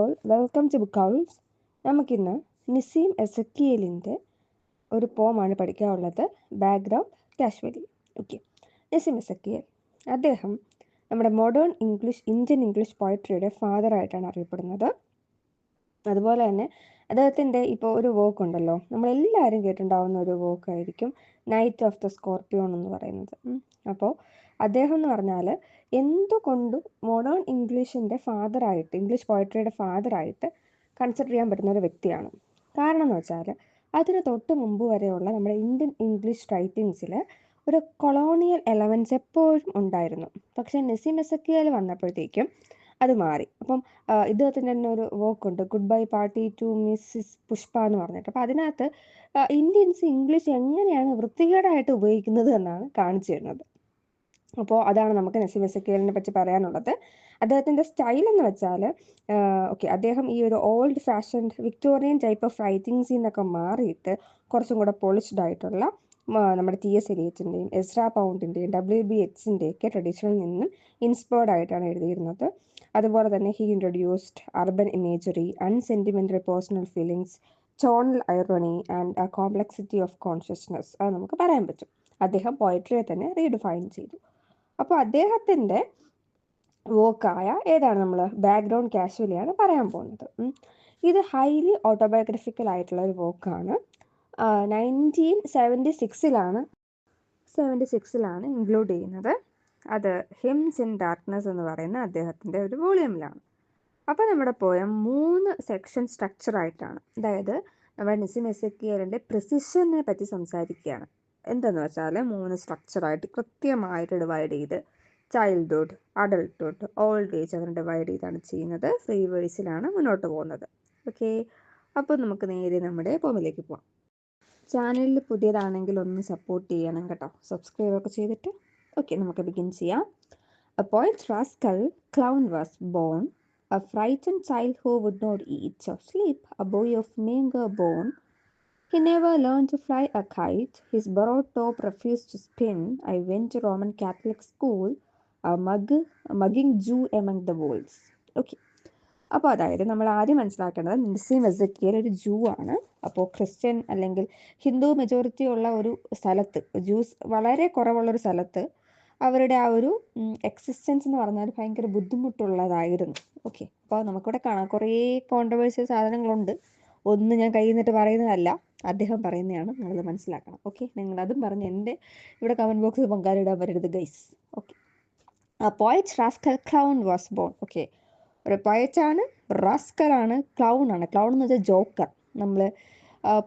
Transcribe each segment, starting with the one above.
All, welcome to book house. നമുക്കിന്ന് നിസീം എസക്കിയേലിൻ്റെ ഒരു പോമാണ് പഠിക്കാനുള്ളത്, background casually. Okay, Nissim Ezekiel അദ്ദേഹം നമ്മുടെ മോഡേൺ ഇന്ത്യൻ ഇംഗ്ലീഷ് പോയട്രിയുടെ ഫാദറായിട്ടാണ് അറിയപ്പെടുന്നത്. അതുപോലെ തന്നെ അദ്ദേഹത്തിൻ്റെ ഇപ്പോൾ ഒരു വർക്ക് ഉണ്ടല്ലോ, നമ്മളെല്ലാവരും കേട്ടിട്ടുണ്ടാവുന്ന ഒരു വർക്കായിരിക്കും നൈറ്റ് ഓഫ് ദ സ്കോർപ്പിയോൺ എന്ന് പറയുന്നത്. അപ്പോൾ അദ്ദേഹം എന്ന് പറഞ്ഞാൽ എന്തുകൊണ്ടും മോഡേൺ ഇംഗ്ലീഷിൻ്റെ ഫാദറായിട്ട്, ഇംഗ്ലീഷ് പോയട്രിയുടെ ഫാദറായിട്ട് കൺസിഡർ ചെയ്യാൻ പറ്റുന്ന ഒരു വ്യക്തിയാണ്. കാരണം എന്ന് വെച്ചാൽ അതിന് തൊട്ട് മുമ്പ് വരെയുള്ള നമ്മുടെ ഇന്ത്യൻ ഇംഗ്ലീഷ് റൈറ്റിങ്സിൽ ഒരു കൊളോണിയൽ എലമെൻറ്റ്സ് എപ്പോഴും ഉണ്ടായിരുന്നു. പക്ഷേ നസീം എസക്കിയേൽ വന്നപ്പോഴത്തേക്കും അത് മാറി. അപ്പം ഇദ്ദേഹത്തിൻ്റെ തന്നെ ഒരു വോക്കുണ്ട്, good bye party to Mrs Pushpa എന്ന് പറഞ്ഞിട്ട്. അപ്പോൾ അതിനകത്ത് ഇന്ത്യൻസ് ഇംഗ്ലീഷ് എങ്ങനെയാണ് വൃത്തികേടായിട്ട് ഉപയോഗിക്കുന്നത് എന്നാണ് കാണിച്ചു തരുന്നത്. അപ്പോൾ അതാണ് നമുക്ക് നസീം എസക്കിയേലിനെ പറ്റി പറയാനുള്ളത്. അദ്ദേഹത്തിൻ്റെ സ്റ്റൈൽ എന്ന് വെച്ചാൽ ഓക്കെ, അദ്ദേഹം ഈ ഒരു old fashioned Victorian type of റൈറ്റിങ്സിൽ നിന്നൊക്കെ മാറിയിട്ട് കുറച്ചും കൂടെ പോളിഷ്ഡ് ആയിട്ടുള്ള നമ്മുടെ ടി.എസ്. എലിയറ്റിൻ്റെയും Ezra പൗണ്ടിൻ്റെയും W.B. യെറ്റ്സിൻ്റെയൊക്കെ ട്രഡീഷനിൽ നിന്നും ഇൻസ്പയർഡ് ആയിട്ടാണ് എഴുതിയിരുന്നത്. അതുപോലെ തന്നെ he introduced urban imagery, unsentimental personal feelings, tonal irony and a complexity of consciousness. അത് നമുക്ക് പറയാൻ പറ്റും. അദ്ദേഹം പോയട്രിയെ തന്നെ റീഡിഫൈൻ ചെയ്തു. അപ്പോൾ അദ്ദേഹത്തിൻ്റെ വോക്കായ ഏതാണ് നമ്മൾ ബാക്ക്ഗ്രൗണ്ട് കാഷ്വലിയാണ് പറയാൻ പോകുന്നത്. ഇത് ഹൈലി ഓട്ടോബയോഗ്രഫിക്കൽ ആയിട്ടുള്ള ഒരു വോക്കാണ്. 1976 ഇൻക്ലൂഡ് ചെയ്യുന്നത്. അത് ഹിംസ് ഇൻ ഡാർക്ക്നെസ് എന്ന് പറയുന്ന അദ്ദേഹത്തിൻ്റെ ഒരു വോളിയമിലാണ്. അപ്പോൾ നമ്മുടെ പോയം 3 സെക്ഷൻ സ്ട്രക്ചറായിട്ടാണ്. അതായത് നമ്മുടെ നസീം എസക്കിയേലിൻ്റെ പ്രിസിഷനെ പറ്റി സംസാരിക്കുകയാണ്. എന്തെന്ന് വെച്ചാൽ 3 സ്ട്രക്ചറായിട്ട് കൃത്യമായിട്ട് ഡിവൈഡ് ചെയ്ത് ചൈൽഡ്ഹുഡ്, അഡൾട്ട്ഹുഡ്, ഓൾഡ് ഏജ് അങ്ങനെ ഡിവൈഡ് ചെയ്താണ് ചെയ്യുന്നത്. ഫ്രീ വേഴ്സിലാണ് മുന്നോട്ട് പോകുന്നത്. ഓക്കെ, അപ്പോൾ നമുക്ക് നേരെ നമ്മുടെ പോമിലേക്ക് പോവാം. ചാനലിൽ പുതിയതാണെങ്കിൽ ഒന്ന് സപ്പോർട്ട് ചെയ്യണം കേട്ടോ, സബ്സ്ക്രൈബ് ഒക്കെ ചെയ്തിട്ട്. ഓക്കെ, നമുക്ക് ബിഗിൻ ചെയ്യാം. A poet rascal clown was born, a frightened child who would not eat or sleep, a boy of meager bone. He never learned to fly a kite, his borrowed top refused to spin. I went to Roman Catholic school, a mugging Jew among the wolves. Okay, അപ്പോൾ അതായത് നമ്മൾ ആദ്യം മനസ്സിലാക്കേണ്ടത് നസീം എസക്കിയേൽ ഒരു ജൂ ആണ്. അപ്പോൾ Christian അല്ലെങ്കിൽ ഹിന്ദു മെജോറിറ്റി ഉള്ള ഒരു സ്ഥലത്ത്, ജ്യൂസ് വളരെ കുറവുള്ളൊരു സ്ഥലത്ത് അവരുടെ ആ ഒരു എക്സിസ്റ്റൻസ് എന്ന് പറഞ്ഞാൽ ഭയങ്കര ബുദ്ധിമുട്ടുള്ളതായിരുന്നു. ഓക്കെ, അപ്പോൾ നമുക്കിവിടെ കാണാം കുറേ കോൺട്രവേഴ്ഷ്യൽ സാധനങ്ങളുണ്ട്. ഒന്നും ഞാൻ കയ്യിൽ നിന്നിട്ട് പറയുന്നതല്ല, അദ്ദേഹം പറയുന്നതാണ്, നിങ്ങൾ മനസ്സിലാക്കണം. ഓക്കെ, നിങ്ങളതും പറഞ്ഞ് എൻ്റെ ഇവിടെ കമൻറ്റ് ബോക്സിൽ പങ്കാളിടാൻ വരരുത് guys. Okay, A poet rascal clown was born. Okay, ഒരു പോയറ്റാണ്, റാസ്കലാണ്, ക്ലൗൺ ആണ്. ക്ലൗൺ എന്ന് വെച്ചാൽ ജോക്കർ, നമ്മൾ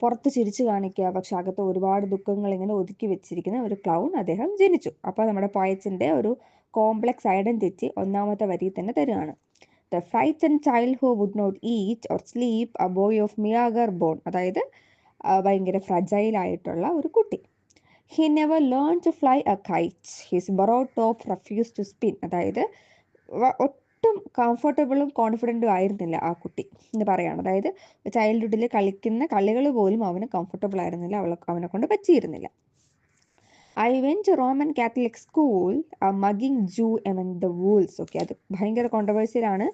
പുറത്ത് ചിരിച്ചു കാണിക്കുക പക്ഷെ അകത്ത് ഒരുപാട് ദുഃഖങ്ങൾ ഇങ്ങനെ ഒതുക്കി വെച്ചിരിക്കുന്ന ഒരു ക്ലൗൺ അദ്ദേഹം ജനിച്ചു. അപ്പോൾ നമ്മുടെ പോയറ്റിൻ്റെ ഒരു കോംപ്ലക്സ് ഐഡൻറ്റിറ്റി ഒന്നാമത്തെ വരിയിൽ തന്നെ തരുകയാണ്. The frightened child who would not eat or sleep, a boy of meager bone. അതായത് ഭയങ്കര ഫ്രജൈൽ ആയിട്ടുള്ള ഒരു കുട്ടി. He never learned to fly a kite, his borrowed top refused to spin. അതായത് ഒട്ടും കംഫർട്ടബിളും കോൺഫിഡൻറ്റും ആയിരുന്നില്ല ആ കുട്ടി എന്ന് പറയാണ്. അതായത് ചൈൽഡ്ഹുഡിൽ കളിക്കുന്ന കളികൾ പോലും അവന് കംഫർട്ടബിൾ ആയിരുന്നില്ല, അവനെ കൊണ്ട് പറ്റിയിരുന്നില്ല. I went to Roman Catholic school, a mugging Jew among the wolves. Okay, അത് ഭയങ്കര കോൺട്രവേഴ്സിയലാണ്.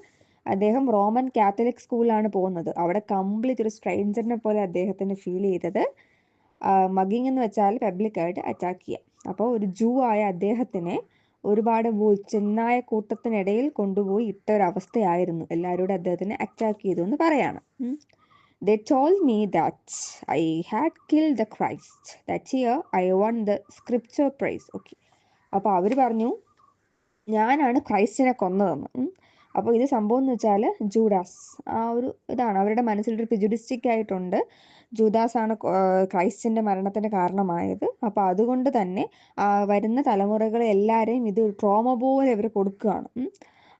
അദ്ദേഹം റോമൻ കാത്തലിക് സ്കൂളിലാണ് പോകുന്നത്. അവിടെ കംപ്ലീറ്റ് ഒരു സ്ട്രേഞ്ചറിനെ പോലെ അദ്ദേഹത്തിന് ഫീൽ ചെയ്തത്. മഗിങ് എന്ന് വെച്ചാൽ പബ്ലിക്കായിട്ട് അറ്റാക്ക് ചെയ്യുക. അപ്പോൾ ഒരു ജൂ ആയ അദ്ദേഹത്തിനെ ഒരുപാട് ചെന്നായ കൂട്ടത്തിനിടയിൽ കൊണ്ടുപോയി ഇട്ട ഒരവസ്ഥയായിരുന്നു. എല്ലാവരോടും അദ്ദേഹത്തിനെ അറ്റാക്ക് ചെയ്തു എന്ന് പറയാണ്. They told me that I had killed the Christ. That year I won the scripture prize. Okay, അപ്പോൾ അവർ പറഞ്ഞു ഞാനാണ് ക്രൈസ്റ്റിനെ കൊന്നതെന്ന്. അപ്പോൾ ഇത് സംഭവം എന്ന് വെച്ചാൽ ജൂഡാസ്, ആ ഒരു ഇതാണ് അവരുടെ മനസ്സിലൊരു പ്രിജുഡിസ്റ്റിക് ആയിട്ടുണ്ട്. ജൂദാസ് ആണ് ക്രൈസ്റ്റിൻ്റെ മരണത്തിന് കാരണമായത്. അപ്പോൾ അതുകൊണ്ട് തന്നെ വരുന്ന തലമുറകളെ എല്ലാവരെയും ഇത് ട്രോമ പോലെ ഇവർ കൊടുക്കുകയാണ്.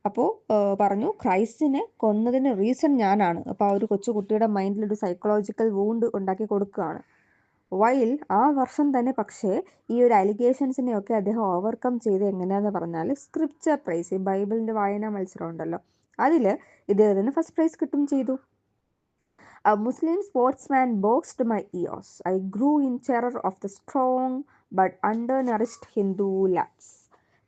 അപ്പോൾ പറഞ്ഞു ക്രൈസ്റ്റിനെ കൊന്നതിന് റീസൺ ഞാനാണ്. അപ്പോൾ ആ ഒരു കൊച്ചുകുട്ടിയുടെ മൈൻഡിലൊരു സൈക്കോളജിക്കൽ വൂണ്ട് ഉണ്ടാക്കി കൊടുക്കുകയാണ്. വൈൽ ആ വർഷം തന്നെ പക്ഷേ ഈ ഒരു അലിഗേഷൻസിനെയൊക്കെ അദ്ദേഹം ഓവർകം ചെയ്ത് എങ്ങനെയാണെന്ന് പറഞ്ഞാൽ സ്ക്രിപ്ചർ പ്രൈസ്, ഈ ബൈബിളിൻ്റെ വായനാ മത്സരം ഉണ്ടല്ലോ, അതിൽ ഇദ്ദേഹത്തിന് ഫസ്റ്റ് പ്രൈസ് കിട്ടും ചെയ്തു. A Muslim sportsman boxed my ears. I grew in terror of the strong but undernourished Hindu lads.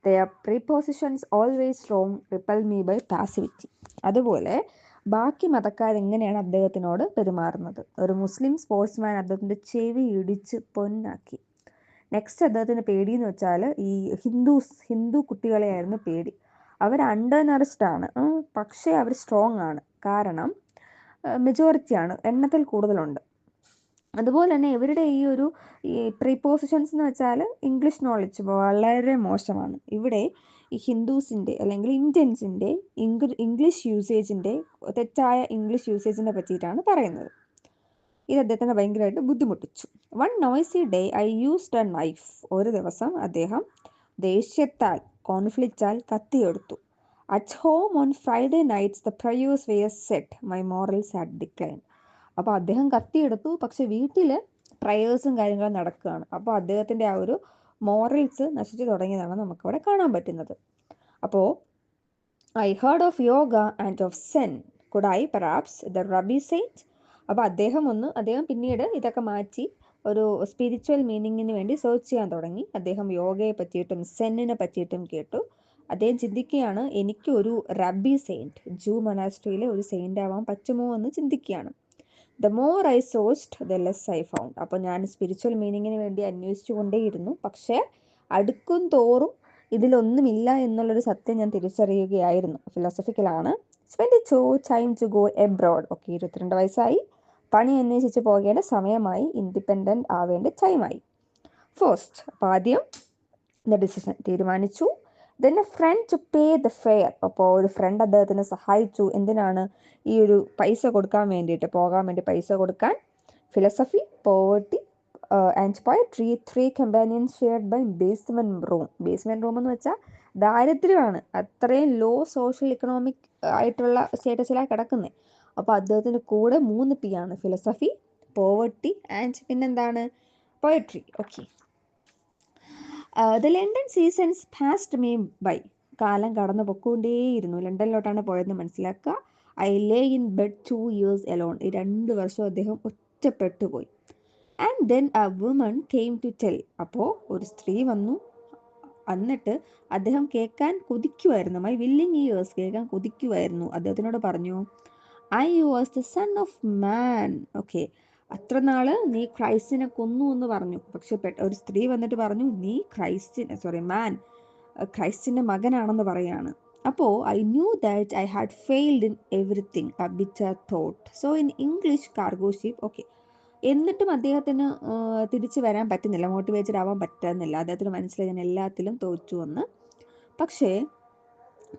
Their prepositions always wrong repel me by passivity. അതുപോലെ ബാക്കി മതക്കാരെങ്ങനെയാണ് അദ്ദേഹത്തിനോട് പെരുമാറുന്നത്. ഒരു മുസ്ലിം സ്പോർട്സ്മാൻ അദ്ദേഹത്തിൻ്റെ ചെവി ഇടിച്ച് പൊന്നാക്കി. നെക്സ്റ്റ് അദ്ദേഹത്തിന് പേടിയെന്ന് വെച്ചാൽ ഈ ഹിന്ദു കുട്ടികളെയായിരുന്നു പേടി. അവർ അണ്ടർ നറിസ്ഡ് ആണ്, പക്ഷേ അവർ സ്ട്രോങ് ആണ്. കാരണം മെജോറിറ്റിയാണ്, എണ്ണത്തിൽ കൂടുതലുണ്ട്. അതുപോലെ തന്നെ ഇവരുടെ ഈ പ്രീപോസിഷൻസ് എന്ന് വെച്ചാൽ ഇംഗ്ലീഷ് നോളജ് വളരെ മോശമാണ്. ഇവിടെ ഈ ഹിന്ദുസിൻ്റെ അല്ലെങ്കിൽ ഇന്ത്യൻസിൻ്റെ ഇംഗ്ലീഷ് യൂസേജിൻ്റെ തെറ്റായ ഇംഗ്ലീഷ് യൂസേജിനെ പറ്റിയിട്ടാണ് പറയുന്നത്. ഇത് അദ്ദേഹത്തിനെ ഭയങ്കരമായിട്ട് ബുദ്ധിമുട്ടിച്ചു. One noisy day I used a knife. ഒരു ദിവസം അദ്ദേഹം ദേഷ്യത്താൽ കോൺഫ്ലിക്റ്റാൽ കത്തിയെടുത്തു. At home on Friday nights the prayers were set my morals had decline. അപ്പോൾ അദ്ദേഹം കത്തിയെടുത്തു, പക്ഷെ വീട്ടിൽ പ്രയേഴ്സും കാര്യങ്ങളും നടക്കുകയാണ്. അപ്പോൾ അദ്ദേഹത്തിൻ്റെ ആ ഒരു മോറൽസ് നശിച്ചു തുടങ്ങിയതാണ് നമുക്കവിടെ കാണാൻ പറ്റുന്നത്. അപ്പോൾ I heard of yoga and of Zen, could I perhaps the rabbi saint. അപ്പോൾ അദ്ദേഹം പിന്നീട് ഇതൊക്കെ മാറ്റി ഒരു സ്പിരിച്വൽ മീനിങ്ങിന് വേണ്ടി സെർച്ച് ചെയ്യാൻ തുടങ്ങി. അദ്ദേഹം യോഗയെ പറ്റിയിട്ടും സെന്നിനെ പറ്റിയിട്ടും കേട്ടു. അദ്ദേഹം ചിന്തിക്കുകയാണ്, എനിക്ക് ഒരു റബി സെയിൻറ്റ്, ജൂ മൊനാസ്ട്രിയിലെ ഒരു സെയിൻ്റ് ആവാൻ പറ്റുമോ എന്ന് ചിന്തിക്കുകയാണ്. The more I searched the less I found. അപ്പോൾ ഞാൻ സ്പിരിച്വൽ മീനിങ്ങിന് വേണ്ടി അന്വേഷിച്ചു കൊണ്ടേയിരുന്നു, പക്ഷേ അടുക്കും തോറും ഇതിലൊന്നുമില്ല എന്നുള്ളൊരു സത്യം ഞാൻ തിരിച്ചറിയുകയായിരുന്നു. ഫിലോസഫിക്കലാണ്. 22 time to go abroad. Okay, 22 വയസ്സായി, പണി അന്വേഷിച്ച് പോകേണ്ട സമയമായി, ഇൻഡിപെൻഡൻ്റ് ആവേണ്ട ടൈമായി. ഫസ്റ്റ്, അപ്പോൾ ആദ്യം ദ ഡിസിഷൻ തീരുമാനിച്ചു. Then a friend to pay the fare. അപ്പോൾ ഒരു ഫ്രണ്ട് അദ്ദേഹത്തിന് സഹായിച്ചു. എന്തിനാണ്? ഈ ഒരു പൈസ കൊടുക്കാൻ വേണ്ടിയിട്ട്, പോകാൻ വേണ്ടി പൈസ കൊടുക്കാൻ. Philosophy, poverty and poetry, 3 companions shared by basement room. Basement room എന്ന് വെച്ചാൽ ദാരിദ്ര്യമാണ്, അത്രയും ലോ സോഷ്യൽ ഇക്കണോമിക് ആയിട്ടുള്ള സ്റ്റേറ്റസിലാണ് കിടക്കുന്നത്. അപ്പോൾ അദ്ദേഹത്തിന് കൂടെ 3 P ആണ്: ഫിലോസഫി, പോവർട്ടി ആൻഡ് പിന്നെന്താണ്? Poetry. Okay. The London seasons passed me by. കാലം കടന്നു പൊക്കൊണ്ടേയിരുന്നു. ലണ്ടനിലോട്ടാണ് പോയതെന്ന് മനസ്സിലാക്കുക. I lay in bed 2 years alone. ഈ 2 വർഷം അദ്ദേഹം ഒറ്റപ്പെട്ടു പോയി. And then a woman came to tell. അപ്പോൾ ഒരു സ്ത്രീ വന്നു. എന്നിട്ട് അദ്ദേഹം കേൾക്കാൻ കൊതിക്കുമായിരുന്നു. മൈ വില്ലിങ് ഇയേഴ്സ്, കേൾക്കാൻ കൊതിക്കുമായിരുന്നു. അദ്ദേഹത്തിനോട് പറഞ്ഞു, I was the son of man. Okay, അത്ര നാള് നീ ക്രൈസ്റ്റിനെ കൊന്നു എന്ന് പറഞ്ഞു. പക്ഷെ ഒരു സ്ത്രീ വന്നിട്ട് പറഞ്ഞു, നീ ക്രൈസ്റ്റിന്റെ മകനാണെന്ന് പറയാണ്. അപ്പോൾ I knew that I had failed in everything, A bitter thought. So in English cargo ship. Okay, എന്നിട്ടും അദ്ദേഹത്തിന് തിരിച്ചു വരാൻ പറ്റുന്നില്ല, മോട്ടിവേറ്റഡ് ആവാൻ പറ്റുന്നില്ല. അദ്ദേഹത്തിന് മനസ്സിലായി, ഞാൻ എല്ലാത്തിലും തോറ്റു എന്ന്. പക്ഷേ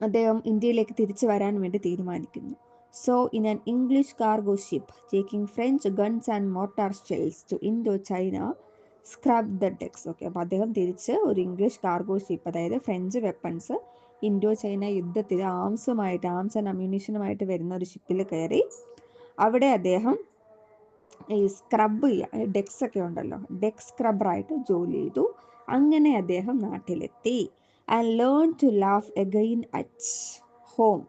അദ്ദേഹം ഇന്ത്യയിലേക്ക് തിരിച്ചു വരാൻ വേണ്ടി തീരുമാനിക്കുന്നു. So in an English cargo ship taking French guns and mortar shells to Indo China scrub the decks. Okay, അപ്പോൾ അദ്ദേഹം തിരിച്ച് ഒരു ഇംഗ്ലീഷ് കാർഗോ ഷിപ്പ്, അതായത് ഫ്രഞ്ച് വെപ്പൺസ് ഇൻഡോ ചൈന യുദ്ധത്തിൽ ആംസ് ആൻഡ് അമ്യൂണിഷനുമായിട്ട് വരുന്ന ഒരു ഷിപ്പിൽ കയറി അവിടെ അദ്ദേഹം ഈ സ്ക്രബ് ചെയ്യുക, ഡെക്സ് ഒക്കെ ഉണ്ടല്ലോ, ഡെക്ക് സ്ക്രബറായിട്ട് ജോലി ചെയ്തു. അങ്ങനെ അദ്ദേഹം നാട്ടിലെത്തി. And learn to laugh again at home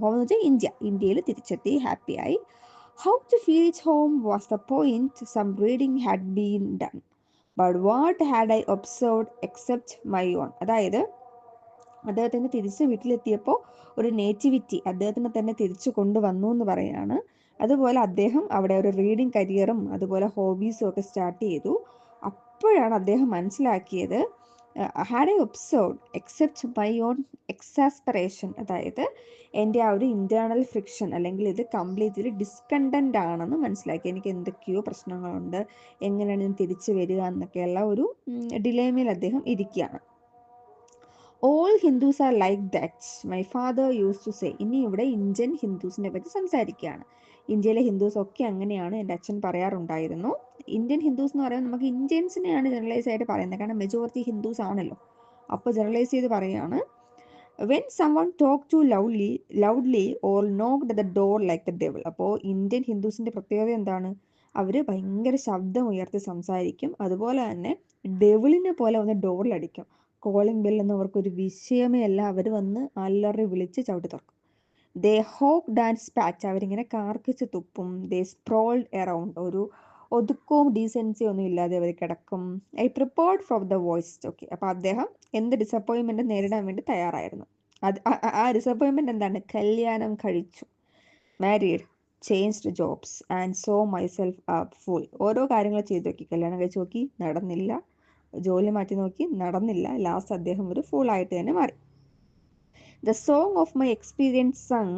എന്ന് വെച്ചാൽ ഇന്ത്യയിൽ തിരിച്ചെത്തി, ഹാപ്പിയായി. How to feel it home was the point. Some reading had been done, but what had I observed except my own. അതായത് അദ്ദേഹത്തിന് തിരിച്ച് വീട്ടിലെത്തിയപ്പോൾ ഒരു നേറ്റിവിറ്റി അദ്ദേഹത്തിന് തന്നെ തിരിച്ചു കൊണ്ടുവന്നു എന്ന് പറയുകയാണ്. അതുപോലെ അദ്ദേഹം അവിടെ ഒരു റീഡിങ് കരിയറും അതുപോലെ ഹോബീസും ഒക്കെ സ്റ്റാർട്ട് ചെയ്തു. അപ്പോഴാണ് അദ്ദേഹം മനസ്സിലാക്കിയത്, had I observed except my own exasperation. അതായത് എൻ്റെ ആ ഒരു ഇൻറ്റേർണൽ ഫ്രിക്ഷൻ, അല്ലെങ്കിൽ ഇത് കംപ്ലീറ്റ്ലി ഡിസ്കണ്ടൻ്റ് ആണെന്ന് മനസ്സിലാക്കി. എനിക്ക് എന്തൊക്കെയോ പ്രശ്നങ്ങളുണ്ട്, എങ്ങനെയാണ് ഞാൻ തിരിച്ചു വരിക എന്നൊക്കെയുള്ള ഒരു ഡിലേമയിൽ അദ്ദേഹം ഇരിക്കുകയാണ്. All Hindus are like that, my father used to say. ഇനി ഇവിടെ ഇന്ത്യൻ ഹിന്ദുസിനെ പറ്റി സംസാരിക്കുകയാണ്. ഇന്ത്യയിലെ ഹിന്ദുസ് ഒക്കെ അങ്ങനെയാണ് എൻ്റെ അച്ഛൻ പറയാറുണ്ടായിരുന്നു. ഇന്ത്യൻ ഹിന്ദുസ് എന്ന് പറയുമ്പോൾ നമുക്ക് ഇന്ത്യൻസിനെയാണ് ജനറലൈസ് ആയിട്ട് പറയുന്നത്, കാരണം മെജോറിറ്റി ഹിന്ദുസ് ആണല്ലോ. അപ്പോൾ ജനറലൈസ് ചെയ്ത് പറയുകയാണ്, when someone talk too loudly or knocked at the door like the devil. അപ്പോൾ ഇന്ത്യൻ ഹിന്ദുസിൻ്റെ പ്രത്യേകത എന്താണ്? അവർ ഭയങ്കര ശബ്ദം ഉയർത്തി സംസാരിക്കും. അതുപോലെ തന്നെ ഡെവിളിനെ പോലെ വന്ന് ഡോറിലടിക്കും. കോളിംഗ് ബെൽ എന്ന് അവർക്കൊരു വിഷയമേ അല്ല. അവർ വന്ന് അല്ലറി വിളിച്ച് ചവിട്ടി തുറക്കും. ദേ ഹോക്ക് ഡാൻസ് പാച്ച്, അവരിങ്ങനെ കാർക്കിച്ച് തുപ്പും. ദേ സ്പ്രോൾഡ് എറൗണ്ട്, ഒരു ഒതുക്കവും ഡീസൻസിയും ഒന്നും ഇല്ലാതെ അവർ കിടക്കും. I prepared from the voice. Okay, അപ്പോൾ അദ്ദേഹം എന്ത് ഡിസപ്പോയിൻമെൻറ്റ് നേരിടാൻ വേണ്ടി തയ്യാറായിരുന്നു. ആ ഡിസപ്പോയിൻമെൻറ്റ് എന്താണ്? കല്യാണം കഴിച്ചു. Married, changed jobs and so myself up full. ഓരോ കാര്യങ്ങൾ ചെയ്തു നോക്കി, കല്യാണം കഴിച്ച് നോക്കി, നടന്നില്ല. ജോലി മാറ്റി നോക്കി, നടന്നില്ല. ലാസ്റ്റ് അദ്ദേഹം ഒരു ഫൂളായിട്ട് തന്നെ മാറി. The song of my experience sung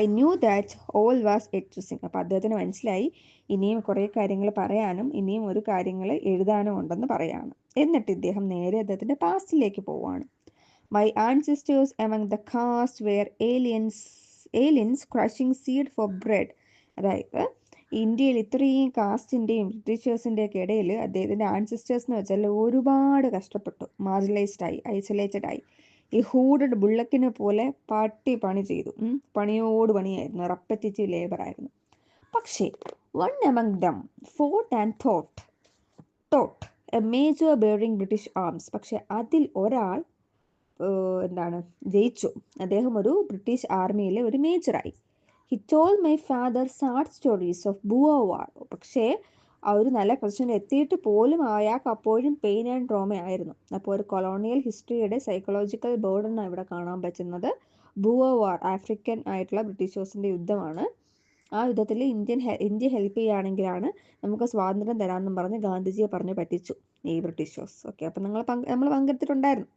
I knew that all was yet to sing. അപ്പോൾ അദ്ദേഹത്തിന് മനസ്സിലായി ഇനിയും കുറേ കാര്യങ്ങൾ പറയാനും ഇനിയും ഒരു കാര്യങ്ങൾ എഴുതാനും ഉണ്ടെന്ന് പറയാണ്. എന്നിട്ട് ഇദ്ദേഹം നേരെ അദ്ദേഹത്തിൻ്റെ പാസ്റ്റിലേക്ക് പോവുകയാണ്. My ancestors among the caste were aliens crushing seed for bread. അതായത് ഇന്ത്യയിൽ ഇത്രയും കാസ്റ്റിൻ്റെയും ബ്രിട്ടീഷേഴ്സിൻ്റെയൊക്കെ ഇടയിൽ അദ്ദേഹത്തിൻ്റെ ആൻസിസ്റ്റേഴ്സ് എന്ന് വെച്ചാൽ ഒരുപാട് കഷ്ടപ്പെട്ടു, മാർജിനലൈസ്ഡായി, ഐസൊലേറ്റഡ് ആയി. ഈ ഹൂഡഡ് ബുള്ളക്കിനെ പോലെ പണി ചെയ്തു. പണിയോട് പണിയായിരുന്നു, റെപ്പറ്റേറ്റീവ് ലേബർ ആയിരുന്നു. പക്ഷേ one among them fought and taught a major bearing British arms. പക്ഷെ അതിൽ ഒരാൾ ജയിച്ചു. അദ്ദേഹം ഒരു ബ്രിട്ടീഷ് ആർമിയിലെ ഒരു മേജറായി. He told my father sad stories of Boer war. പക്ഷേ ആ ഒരു നല്ല പൊസിഷനിൽ എത്തിയിട്ട് പോലും അയാൾക്ക് അപ്പോഴും പെയിൻ ആൻഡ് ട്രോമ ആയിരുന്നു. അപ്പോൾ ഒരു കൊളോണിയൽ ഹിസ്റ്ററിയുടെ സൈക്കോളജിക്കൽ ബേർഡൻ ഇവിടെ കാണാൻ പറ്റുന്നത് ബുവർ വാർ, ആഫ്രിക്കൻ ആയിട്ടുള്ള ബ്രിട്ടീഷേഴ്സിൻ്റെ യുദ്ധമാണ്. ആ യുദ്ധത്തിൽ ഇന്ത്യ ഹെൽപ്പ് ചെയ്യുകയാണെങ്കിലാണ് നമുക്ക് സ്വാതന്ത്ര്യം തരാമെന്നും പറഞ്ഞ് ഗാന്ധിജിയെ പറഞ്ഞ് പറ്റിച്ചു ഈ ബ്രിട്ടീഷേഴ്സ്. ഓക്കെ, അപ്പം നമ്മൾ പങ്കെടുത്തിട്ടുണ്ടായിരുന്നു.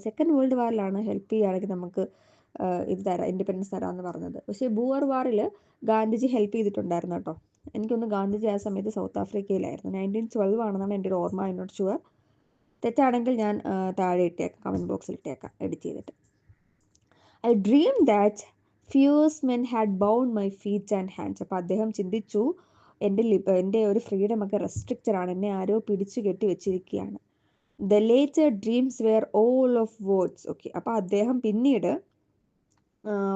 സെക്കൻഡ് വേൾഡ് വാറിലാണ് ഹെൽപ്പ് ചെയ്യുകയാണെങ്കിൽ നമുക്ക് ഇത് തരാം, ഇൻഡിപെൻഡൻസ് തരാമെന്ന് പറഞ്ഞത്. പക്ഷേ ബൂവർ വാറിൽ ഗാന്ധിജി ഹെൽപ്പ് ചെയ്തിട്ടുണ്ടായിരുന്നു കേട്ടോ. എനിക്കൊന്ന് ഗാന്ധിജി ആ സമയത്ത് സൗത്ത് ആഫ്രിക്കയിലായിരുന്നു. 1912 ആണെന്നാണ് എൻ്റെ ഒരു ഓർമ്മ. I not sure. തെറ്റാണെങ്കിൽ ഞാൻ താഴെ ഇട്ടേക്കാം, കമൻറ്റ് ബോക്സിൽ ഇട്ടേക്കാം എഡിറ്റ് ചെയ്തിട്ട്. I dream that fuse men had bound my feet and hands. അപ്പോൾ അദ്ദേഹം ചിന്തിച്ചു എൻ്റെ ഒരു ഫ്രീഡം ഒക്കെ റെസ്ട്രിക്റ്റഡ് ആണ്, എന്നെ ആരോ പിടിച്ചു കെട്ടി വെച്ചിരിക്കുകയാണ്. The later dreams were all of words. Okay, അപ്പോൾ അദ്ദേഹം പിന്നീട്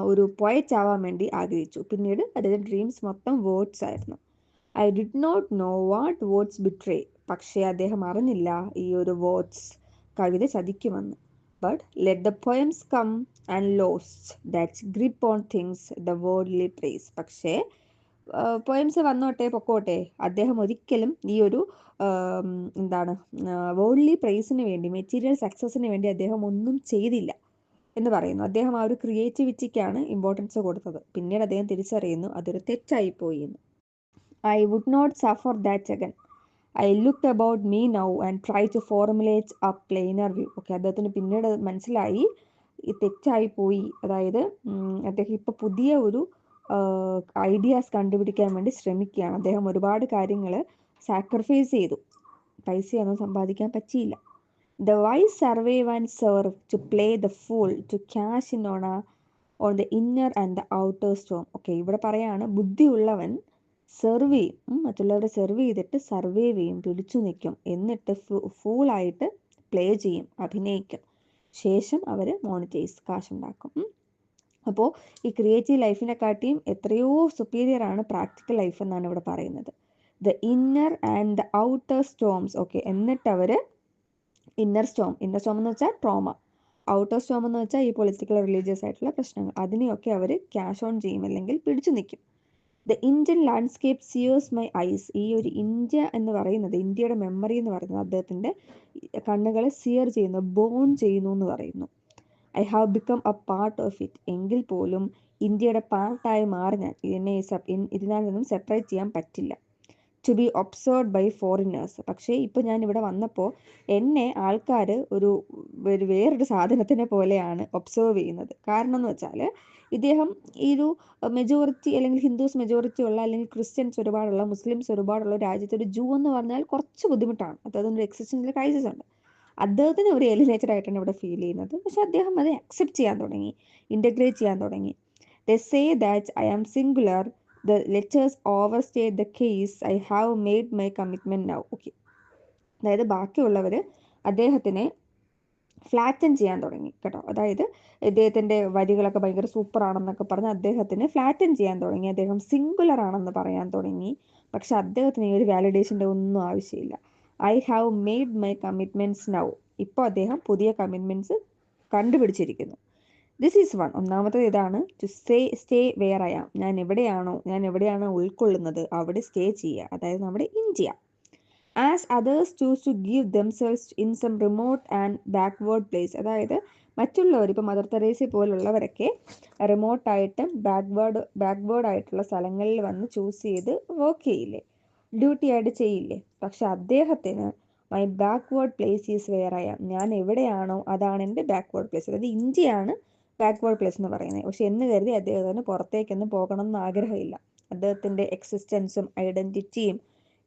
ഒരു പോയറ്റ് ആവാൻ വേണ്ടി ആഗ്രഹിച്ചു. പിന്നീട് അദ്ദേഹത്തിൻ്റെ ഡ്രീംസ് മൊത്തം വേർഡ്സ് ആയിരുന്നു. I did not know what words betray. പക്ഷേ അദ്ദേഹം അറിഞ്ഞില്ല ഈ ഒരു വേർഡ്സ് കവിത ചതിക്കുമെന്ന്. But let the poems come and lost that's grip on things the worldly praise. പക്ഷേ പോയംസ് വന്നോട്ടെ പൊക്കോട്ടെ, അദ്ദേഹം ഒരിക്കലും ഈ ഒരു വേൾഡ്ലി പ്രൈസിന് വേണ്ടി, മെറ്റീരിയൽ സക്സസിന് വേണ്ടി അദ്ദേഹം ഒന്നും ചെയ്തില്ല എന്ന് പറയുന്നു. അദ്ദേഹം ആ ഒരു ക്രിയേറ്റിവിറ്റിക്കാണ് ഇമ്പോർട്ടൻസ് കൊടുത്തത്. പിന്നീട് അദ്ദേഹം തിരിച്ചറിയുന്നു അതൊരു തെറ്റായിപ്പോയി എന്ന്. I would not suffer that again. I look about me now and try to formulate a plainer view. Okay, അദ്ദേഹത്തിന് പിന്നീട് മനസ്സിലായി ഈ തെറ്റായിപ്പോയി. അതായത് അദ്ദേഹം ഇപ്പോൾ പുതിയ ഒരു ഐഡിയാസ് കണ്ടുപിടിക്കാൻ വേണ്ടി ശ്രമിക്കുകയാണ്. അദ്ദേഹം ഒരുപാട് കാര്യങ്ങൾ സാക്രിഫൈസ് ചെയ്തു, പൈസയൊന്നും സമ്പാദിക്കാൻ പറ്റിയില്ല. The wise survive and serve to play the fool to cash in on the inner and the outer storm. Okay, ഇവിടെ പറയാണ് ബുദ്ധിയുള്ളവൻ സെർവ് ചെയ്യും, മറ്റുള്ളവരെ സെർവ് ചെയ്തിട്ട് സർവൈവ് ചെയ്യും, പിടിച്ചു നിൽക്കും, എന്നിട്ട് ഫൂളായിട്ട് പ്ലേ ചെയ്യും, അഭിനയിക്കും, ശേഷം അവർ മോണിറ്റൈസ്, കാശുണ്ടാക്കും. അപ്പോൾ ഈ ക്രിയേറ്റീവ് ലൈഫിനെക്കാട്ടിയും എത്രയോ സുപ്പീരിയർ ആണ് പ്രാക്ടിക്കൽ ലൈഫ് എന്നാണ് ഇവിടെ പറയുന്നത്. The inner and the outer storms. Okay, എന്നിട്ട് അവർ ഇന്നർ സ്റ്റോം എന്ന് വെച്ചാൽ ട്രോമ, ഔട്ടർ സ്റ്റോം എന്ന് വെച്ചാൽ ഈ പൊളിറ്റിക്കൽ റിലീജിയസ് ആയിട്ടുള്ള പ്രശ്നങ്ങൾ, അതിനെയൊക്കെ അവർ ക്യാഷ് ഓൺ ചെയ്യും, അല്ലെങ്കിൽ പിടിച്ചു നിൽക്കും. The Indian landscape sears my eyes. ഈ ഒരു ഇന്ത്യ എന്ന് പറയുന്നത്, ഇന്ത്യയുടെ മെമ്മറി എന്ന് പറയുന്നത് അദ്ദേഹത്തിൻ്റെ കണ്ണുകളെ സിയർ ചെയ്യുന്നു, ബോൺ ചെയ്യുന്നു എന്ന് പറയുന്നു. I have become A part of it. എങ്കിൽ പോലും ഇന്ത്യയുടെ പാർട്ടായി മാറി ഞാൻ, ഇതിനാൽ നിന്നും സെപ്പറേറ്റ് ചെയ്യാൻ പറ്റില്ല. To be observed by foreigners. പക്ഷേ ഇപ്പോൾ ഞാൻ ഇവിടെ വന്നപ്പോൾ എന്നെ ആൾക്കാർ വേറൊരു സാധനത്തിനെ പോലെയാണ് ഒബ്സർവ് ചെയ്യുന്നത്. കാരണം എന്ന് വെച്ചാൽ ഇദ്ദേഹം ഈ ഒരു മെജോറിറ്റി, അല്ലെങ്കിൽ ഹിന്ദുസ് മെജോറിറ്റി ഉള്ള, അല്ലെങ്കിൽ ക്രിസ്ത്യൻസ് ഒരുപാടുള്ള, മുസ്ലിംസ് ഒരുപാടുള്ള രാജ്യത്ത് ഒരു ജൂ എന്ന് പറഞ്ഞാൽ കുറച്ച് ബുദ്ധിമുട്ടാണ്. അദ്ദേഹത്തിൻ്റെ ഒരു എക്സിസ്റ്റൻഷ്യൽ ക്രൈസിസ് ഉണ്ട്. അദ്ദേഹത്തിന് ഒരു എലിനേറ്റഡ് ആയിട്ടാണ് ഇവിടെ ഫീൽ ചെയ്യുന്നത്. പക്ഷെ അദ്ദേഹം അത് അക്സെപ്റ്റ് ചെയ്യാൻ തുടങ്ങി, ഇൻ്റഗ്രേറ്റ് ചെയ്യാൻ തുടങ്ങി. They say that I am singular, the letters overstate the case, I have made my commitment now. Okay, അതായത് ബാക്കിയുള്ളവർ അദ്ദേഹത്തിനെ ഫ്ലാറ്റൻ ചെയ്യാൻ തുടങ്ങി കേട്ടോ. അതായത് ഇദ്ദേഹത്തിൻ്റെ വരികളൊക്കെ ഭയങ്കര സൂപ്പറാണെന്നൊക്കെ പറഞ്ഞ് അദ്ദേഹത്തിന് ഫ്ലാറ്റൻ ചെയ്യാൻ തുടങ്ങി, അദ്ദേഹം സിംഗുലർ ആണെന്ന് പറയാൻ തുടങ്ങി. പക്ഷെ അദ്ദേഹത്തിന് ഈ ഒരു വാലിഡേഷൻ്റെ ഒന്നും ആവശ്യമില്ല. I have made my commitments now. ഇപ്പോൾ അദ്ദേഹം പുതിയ കമ്മിറ്റ്മെൻറ്റ്സ് കണ്ടുപിടിച്ചിരിക്കുന്നു. This is one. ഒന്നാമത്തേത് ഇതാണ്, to stay where I am. ഞാൻ എവിടെയാണോ ഉൾക്കൊള്ളുന്നത് അവിടെ സ്റ്റേ ചെയ്യുക, അതായത് നമ്മുടെ India. As others choose to give themselves in some remote and backward place. അതായത് മറ്റുള്ളവർ ഇപ്പോൾ മദർ തെരേസ പോലുള്ളവരൊക്കെ റിമോട്ടായിട്ടും ബാക്ക്വേർഡ് ആയിട്ടുള്ള സ്ഥലങ്ങളിൽ വന്ന് ചൂസ് ചെയ്ത് വർക്ക് ചെയ്യില്ലേ, ഡ്യൂട്ടി ആയിട്ട് ചെയ്യില്ലേ. പക്ഷെ അദ്ദേഹത്തിന് my backward place is where I am, ഞാൻ എവിടെയാണോ അതാണ് എൻ്റെ ബാക്ക്വേർഡ് പ്ലേസ്. അതായത് ഇന്ത്യയാണ് ബാക്ക്വേർഡ് പ്ലേസ് എന്ന് പറയുന്നത്. പക്ഷെ എന്ന് കരുതി അദ്ദേഹത്തിന് പുറത്തേക്കൊന്നും പോകണം എന്ന് ആഗ്രഹമില്ല. അദ്ദേഹത്തിൻ്റെ എക്സിസ്റ്റൻസും ഐഡൻറ്റിറ്റിയും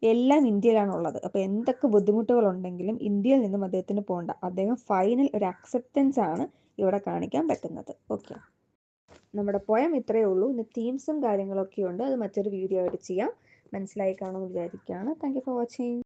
എല്ലാം ഇന്ത്യയിലാണുള്ളത്. അപ്പോൾ എന്തൊക്കെ ബുദ്ധിമുട്ടുകളുണ്ടെങ്കിലും ഇന്ത്യയിൽ നിന്നും അദ്ദേഹത്തിന് പോകണ്ട. അദ്ദേഹം ഫൈനൽ ഒരു അക്സെപ്റ്റൻസ് ആണ് ഇവിടെ കാണിക്കാൻ പറ്റുന്നത്. ഓക്കെ, നമ്മുടെ പോയം ഇത്രയേ ഉള്ളൂ. ഇന്ന് തീംസും കാര്യങ്ങളൊക്കെ ഉണ്ട്, അത് മറ്റൊരു വീഡിയോ ആയിട്ട് ചെയ്യാം. മനസ്സിലായി കാണുമെന്ന് വിചാരിക്കുകയാണ്. Thank you for watching.